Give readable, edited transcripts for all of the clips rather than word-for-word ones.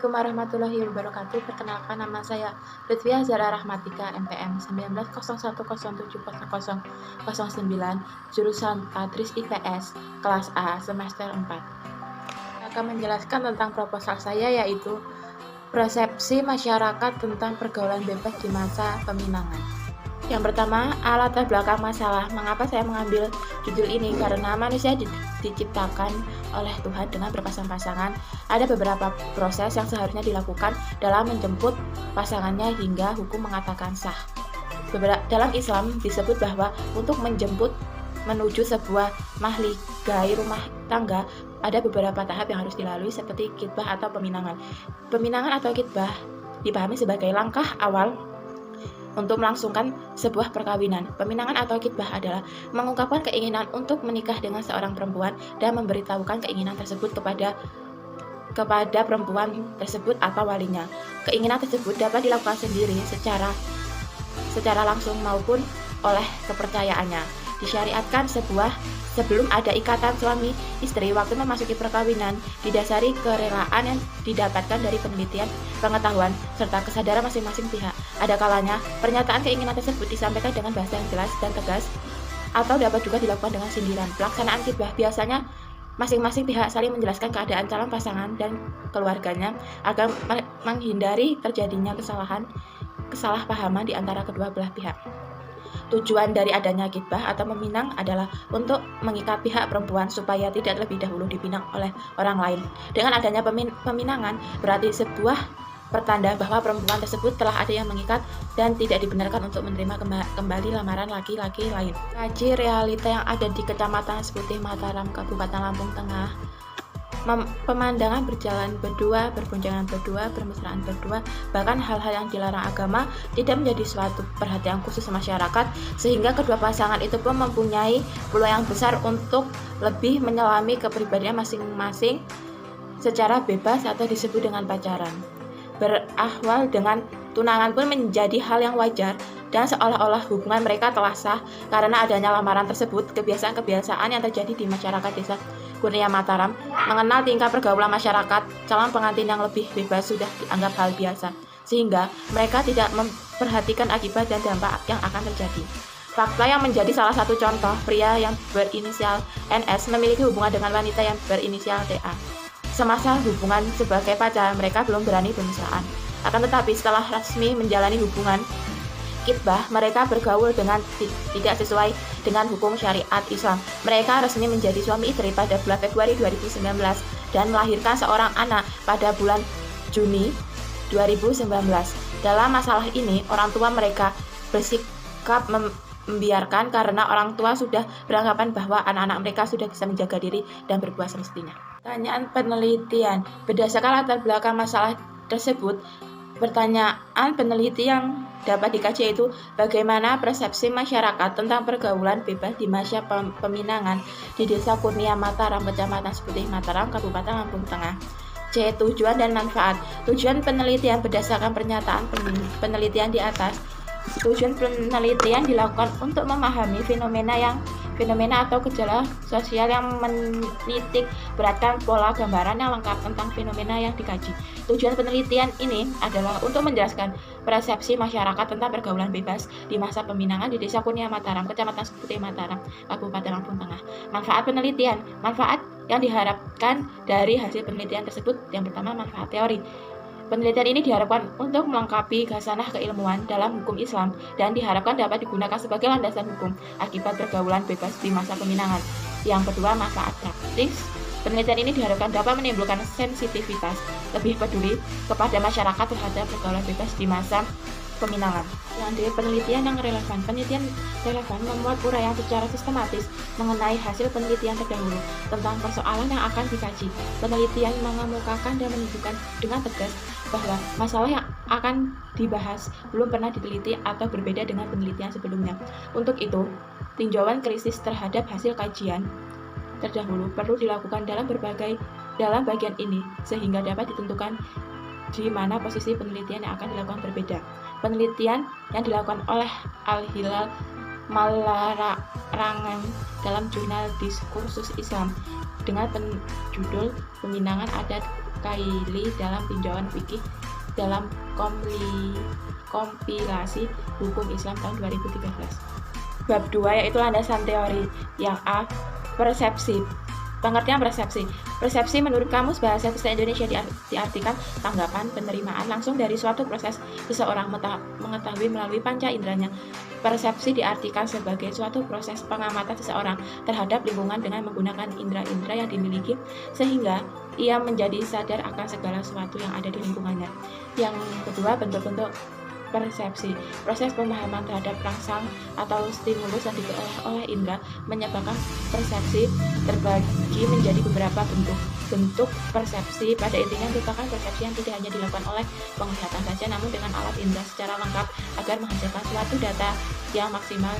Assalamualaikum warahmatullahi wabarakatuh. Perkenalkan, nama saya Lutfia Zara Rahmatika, NPM 1901700009, jurusan Patris IPS, kelas A, semester 4. Saya akan menjelaskan tentang proposal saya, yaitu persepsi masyarakat tentang pergaulan bebas di masa peminangan. Yang pertama, latar belakang masalah. Mengapa saya mengambil judul ini? Karena manusia diciptakan oleh Tuhan dengan berpasang-pasangan. Ada beberapa proses yang seharusnya dilakukan dalam menjemput pasangannya hingga hukum mengatakan sah. Dalam Islam disebut bahwa untuk menjemput menuju sebuah mahligai rumah tangga ada beberapa tahap yang harus dilalui, seperti khitbah atau peminangan. Peminangan atau khitbah dipahami sebagai langkah awal untuk melangsungkan sebuah perkawinan. Peminangan atau khitbah adalah mengungkapkan keinginan untuk menikah dengan seorang perempuan dan memberitahukan keinginan tersebut kepada perempuan tersebut atau walinya. Keinginan tersebut dapat dilakukan sendiri secara langsung maupun oleh kepercayaannya. Disyariatkan sebelum ada ikatan suami istri waktu memasuki perkawinan, didasari kerelaan yang didapatkan dari penelitian, pengetahuan, serta kesadaran masing-masing pihak. Ada kalanya pernyataan keinginan tersebut disampaikan dengan bahasa yang jelas dan tegas, atau dapat juga dilakukan dengan sindiran. Pelaksanaan khitbah biasanya masing-masing pihak saling menjelaskan keadaan calon pasangan dan keluarganya agar menghindari terjadinya kesalahpahaman di antara kedua belah pihak. Tujuan dari adanya khitbah atau meminang adalah untuk mengikat pihak perempuan supaya tidak lebih dahulu dipinang oleh orang lain. Dengan adanya peminangan berarti sebuah pertanda bahwa perempuan tersebut telah ada yang mengikat dan tidak dibenarkan untuk menerima kembali lamaran laki-laki lain. Kaji realita yang ada di Kecamatan Seputih, Mataram, Kabupaten Lampung Tengah. Pemandangan berjalan berdua, berboncengan berdua, bermesraan berdua, bahkan hal-hal yang dilarang agama tidak menjadi suatu perhatian khusus masyarakat, sehingga kedua pasangan itu pun mempunyai peluang yang besar untuk lebih menyelami kepribadian masing-masing secara bebas atau disebut dengan pacaran. Berawal dengan tunangan pun menjadi hal yang wajar dan seolah-olah hubungan mereka telah sah karena adanya lamaran tersebut. Kebiasaan-kebiasaan yang terjadi di masyarakat desa Kurnia Mataram mengenal tingkah pergaulan masyarakat calon pengantin yang lebih bebas sudah dianggap hal biasa, sehingga mereka tidak memperhatikan akibat dan dampak yang akan terjadi. Fakta yang menjadi salah satu contoh, pria yang berinisial NS memiliki hubungan dengan wanita yang berinisial TA. Semasa hubungan sebagai pacar, mereka belum berani bermesraan. Akan tetapi setelah resmi menjalani hubungan khitbah, mereka bergaul dengan tidak sesuai dengan hukum syariat Islam. Mereka resmi menjadi suami istri pada bulan Februari 2019 dan melahirkan seorang anak pada bulan Juni 2019. Dalam masalah ini, orang tua mereka bersikap membiarkan karena orang tua sudah beranggapan bahwa anak-anak mereka sudah bisa menjaga diri dan berbuat semestinya. Pertanyaan penelitian. Berdasarkan latar belakang masalah tersebut, pertanyaan peneliti yang dapat dikaji yaitu bagaimana persepsi masyarakat tentang pergaulan bebas di masa peminangan di Desa Kurnia Mataram, Kecamatan Seputih, Mataram, Kabupaten Lampung Tengah. C. Tujuan dan manfaat. Tujuan penelitian berdasarkan pernyataan penelitian di atas. Tujuan penelitian dilakukan untuk memahami fenomena atau gejala sosial yang menitik beratkan pola gambaran yang lengkap tentang fenomena yang dikaji. Tujuan penelitian ini adalah untuk menjelaskan persepsi masyarakat tentang pergaulan bebas di masa peminangan di Desa Kurnia Mataram, Kecamatan Seputih, Mataram, Kabupaten Lampung Tengah. Manfaat penelitian. Manfaat yang diharapkan dari hasil penelitian tersebut, yang pertama, manfaat teori. Penelitian ini diharapkan untuk melengkapi khasanah keilmuan dalam hukum Islam dan diharapkan dapat digunakan sebagai landasan hukum akibat pergaulan bebas di masa peminangan. Yang kedua, manfaat praktis. Penelitian ini diharapkan dapat menimbulkan sensitivitas lebih peduli kepada masyarakat terhadap pergaulan bebas di masa peminangan. Yang penelitian yang relevan. Penelitian relevan memuat uraian secara sistematis mengenai hasil penelitian terdahulu tentang persoalan yang akan dikaji. Penelitian mengemukakan dan menunjukkan dengan tegas bahwa masalah yang akan dibahas belum pernah diteliti atau berbeda dengan penelitian sebelumnya. Untuk itu, tinjauan kritis terhadap hasil kajian terdahulu perlu dilakukan dalam bagian ini sehingga dapat ditentukan di mana posisi penelitian yang akan dilakukan berbeda. Penelitian yang dilakukan oleh Al-Hilal Malarangan dalam jurnal Diskursus Islam dengan penjudul Peminangan Adat Kaili dalam tinjauan fikih dalam kompilasi hukum Islam tahun 2013. Bab 2 yaitu landasan teori. Yang A. Persepsi. Pengertian persepsi. Persepsi menurut Kamus Bahasa Sastra Indonesia diartikan tanggapan, penerimaan langsung dari suatu proses seseorang mengetahui melalui panca inderanya. Persepsi diartikan sebagai suatu proses pengamatan seseorang terhadap lingkungan dengan menggunakan indera-indera yang dimiliki sehingga ia menjadi sadar akan segala sesuatu yang ada di lingkungannya. Yang kedua, bentuk-bentuk persepsi. Proses pemahaman terhadap rangsang atau stimulus yang diperoleh oleh indera menyebabkan persepsi terbagi menjadi beberapa bentuk persepsi. Pada intinya merupakan persepsi yang tidak hanya dilakukan oleh penglihatan saja namun dengan alat indera secara lengkap agar menghasilkan suatu data yang maksimal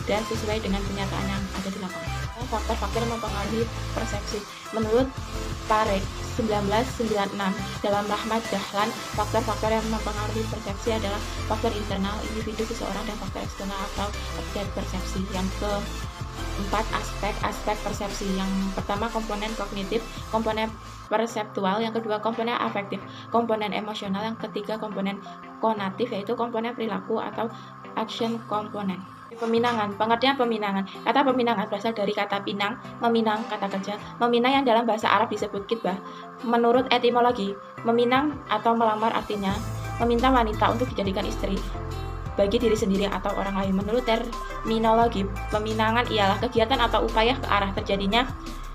dan sesuai dengan kenyataan yang ada di lapangan. Faktor-faktor yang mempengaruhi persepsi. Menurut Parekh 1996 dalam Rahmat Dahlan, faktor-faktor yang mempengaruhi persepsi adalah faktor internal individu seseorang dan faktor eksternal atau objek persepsi. Yang keempat, aspek persepsi. Yang pertama, komponen kognitif, komponen perseptual. Yang kedua, komponen afektif, komponen emosional. Yang ketiga, komponen konatif, yaitu komponen perilaku atau action komponen. Peminangan. Pengertian peminangan. Kata peminangan berasal dari kata pinang, meminang, kata kerja. Meminang yang dalam bahasa Arab disebut kitbah. Menurut etimologi, meminang atau melamar artinya meminta wanita untuk dijadikan istri bagi diri sendiri atau orang lain. Menurut terminologi, peminangan ialah kegiatan atau upaya ke arah terjadinya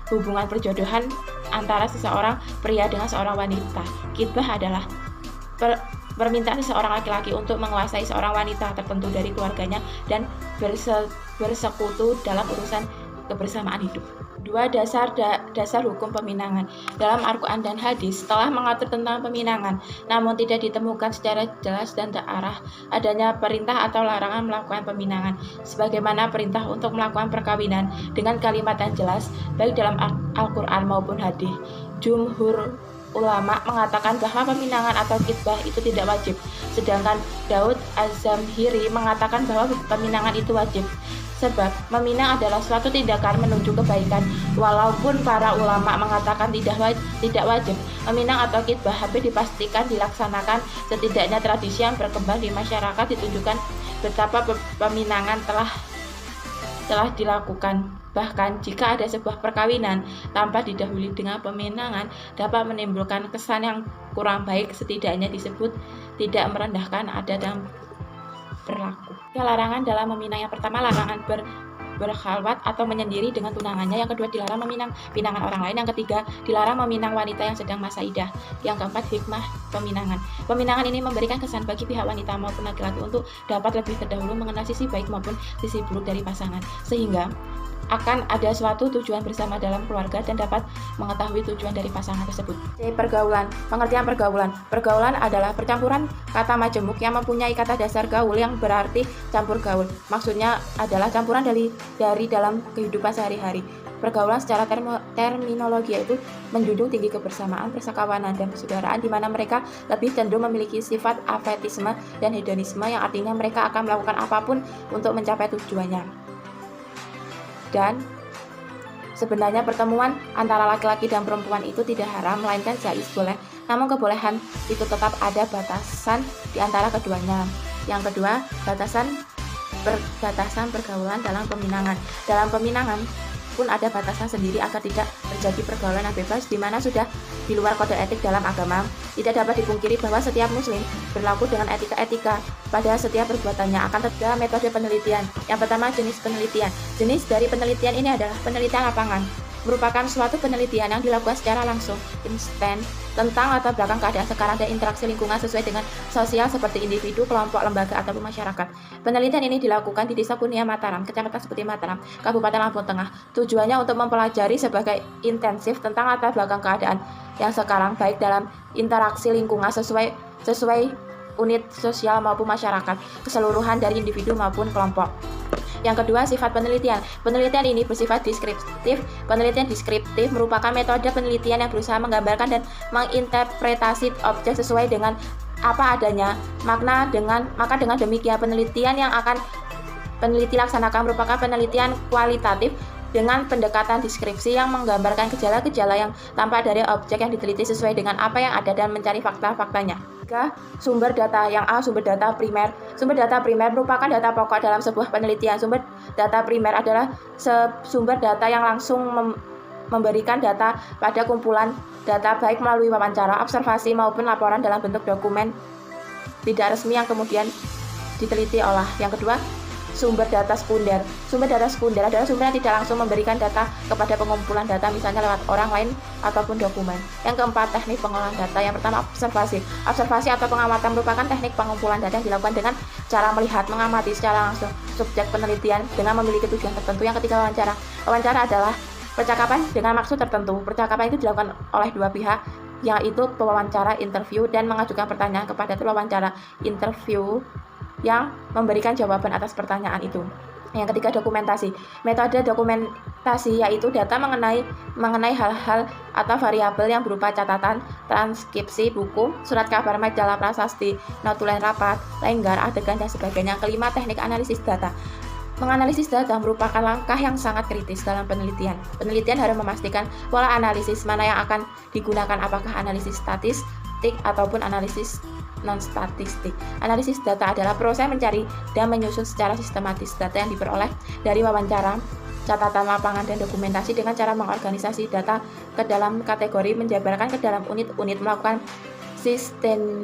hubungan perjodohan antara seseorang pria dengan seorang wanita. Kitbah adalah permintaan seseorang laki-laki untuk menguasai seorang wanita tertentu dari keluarganya dan bersekutu dalam urusan kebersamaan hidup. Dua, dasar hukum peminangan. Dalam Al-Quran dan hadis telah mengatur tentang peminangan, namun tidak ditemukan secara jelas dan terarah adanya perintah atau larangan melakukan peminangan, sebagaimana perintah untuk melakukan perkawinan dengan kalimat yang jelas, baik dalam Al-Quran maupun hadis. Jumhur ulama mengatakan bahwa peminangan atau kitbah itu tidak wajib, sedangkan Daud Az-Zamhiri mengatakan bahwa peminangan itu wajib. Sebab meminang adalah suatu tindakan menuju kebaikan, walaupun para ulama mengatakan tidak wajib. Meminang atau kitbah hampir dipastikan dilaksanakan, setidaknya tradisi yang berkembang di masyarakat ditunjukkan betapa peminangan telah dilakukan. Bahkan jika ada sebuah perkawinan tanpa didahului dengan peminangan dapat menimbulkan kesan yang kurang baik, setidaknya disebut tidak merendahkan adat dan berlaku. Larangan dalam meminang. Yang pertama, larangan berkhalwat atau menyendiri dengan tunangannya. Yang kedua, dilarang meminang pinangan orang lain. Yang ketiga, dilarang meminang wanita yang sedang masa idah. Yang keempat, hikmah peminangan. Peminangan ini memberikan kesan bagi pihak wanita maupun laki-laki untuk dapat lebih terdahulu mengenal sisi baik maupun sisi buruk dari pasangan, sehingga akan ada suatu tujuan bersama dalam keluarga dan dapat mengetahui tujuan dari pasangan tersebut. C. Pergaulan. Pengertian pergaulan. Pergaulan adalah percampuran kata majemuk yang mempunyai kata dasar gaul yang berarti campur gaul. Maksudnya adalah campuran dari dalam kehidupan sehari-hari. Pergaulan secara terminologi yaitu menjunjung tinggi kebersamaan, persekawanan, dan persaudaraan, di mana mereka lebih cenderung memiliki sifat afetisme dan hedonisme, yang artinya mereka akan melakukan apapun untuk mencapai tujuannya. Dan sebenarnya pertemuan antara laki-laki dan perempuan itu tidak haram, melainkan jaiz, boleh. Namun kebolehan itu tetap ada batasan di antara keduanya. Yang kedua, batasan pergaulan dalam peminangan. Dalam peminangan pun ada batasan sendiri agar tidak terjadi pergaulan yang bebas, di mana sudah di luar kode etik dalam agama. Tidak dapat dipungkiri bahwa setiap muslim berlaku dengan etika-etika pada setiap perbuatannya. Akan terdapat metode penelitian. Yang pertama, jenis penelitian. Jenis dari penelitian ini adalah penelitian lapangan. Merupakan suatu penelitian yang dilakukan secara langsung, instan, tentang latar belakang keadaan sekarang dan interaksi lingkungan sesuai dengan sosial seperti individu, kelompok, lembaga, ataupun masyarakat. Penelitian ini dilakukan di Desa Kunia Mataram, Kecamatan Seperti Mataram, Kabupaten Lampung Tengah. Tujuannya untuk mempelajari sebagai intensif tentang latar belakang keadaan yang sekarang, baik dalam interaksi lingkungan sesuai unit sosial maupun masyarakat, keseluruhan dari individu maupun kelompok. Yang kedua, sifat penelitian. Penelitian ini bersifat deskriptif. Penelitian deskriptif merupakan metode penelitian yang berusaha menggambarkan dan menginterpretasi objek sesuai dengan apa adanya. Maka dengan demikian penelitian yang akan peneliti laksanakan merupakan penelitian kualitatif dengan pendekatan deskripsi yang menggambarkan gejala-gejala yang tampak dari objek yang diteliti sesuai dengan apa yang ada dan mencari fakta-faktanya. Sumber data. Yang A, sumber data primer. Sumber data primer merupakan data pokok dalam sebuah penelitian. Sumber data primer adalah sumber data yang langsung memberikan data pada kumpulan data baik melalui wawancara, observasi maupun laporan dalam bentuk dokumen tidak resmi yang kemudian diteliti olah. Yang kedua, sumber data sekunder. Sumber data sekunder adalah sumber yang tidak langsung memberikan data kepada pengumpulan data, misalnya lewat orang lain ataupun dokumen. Yang keempat, teknik pengolahan data. Yang pertama, observasi. Observasi atau pengamatan merupakan teknik pengumpulan data yang dilakukan dengan cara melihat, mengamati secara langsung subjek penelitian dengan memiliki tujuan tertentu. Yang ketiga, wawancara. Wawancara adalah percakapan dengan maksud tertentu. Percakapan itu dilakukan oleh dua pihak, yaitu pewawancara, interview, dan mengajukan pertanyaan kepada pewawancara, interview, yang memberikan jawaban atas pertanyaan itu. Yang ketiga, dokumentasi. Metode dokumentasi yaitu data mengenai hal-hal atau variabel yang berupa catatan, transkripsi buku, surat kabar, majalah, prasasti, notulen rapat, lenggar, adegan, dan sebagainya. Yang kelima, teknik analisis data. Menganalisis data merupakan langkah yang sangat kritis dalam penelitian. Penelitian harus memastikan pola analisis mana yang akan digunakan, apakah analisis statistik ataupun analisis non-statistik. Analisis data adalah proses mencari dan menyusun secara sistematis data yang diperoleh dari wawancara, catatan lapangan, dan dokumentasi dengan cara mengorganisasi data ke dalam kategori, menjabarkan ke dalam unit-unit, melakukan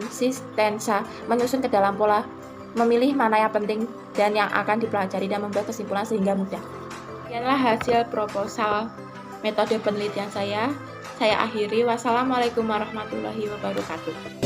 sistensa, menyusun ke dalam pola, memilih mana yang penting dan yang akan dipelajari, dan membuat kesimpulan sehingga mudah. Sekianlah hasil proposal metode penelitian saya. Saya akhiri. Wassalamualaikum warahmatullahi wabarakatuh.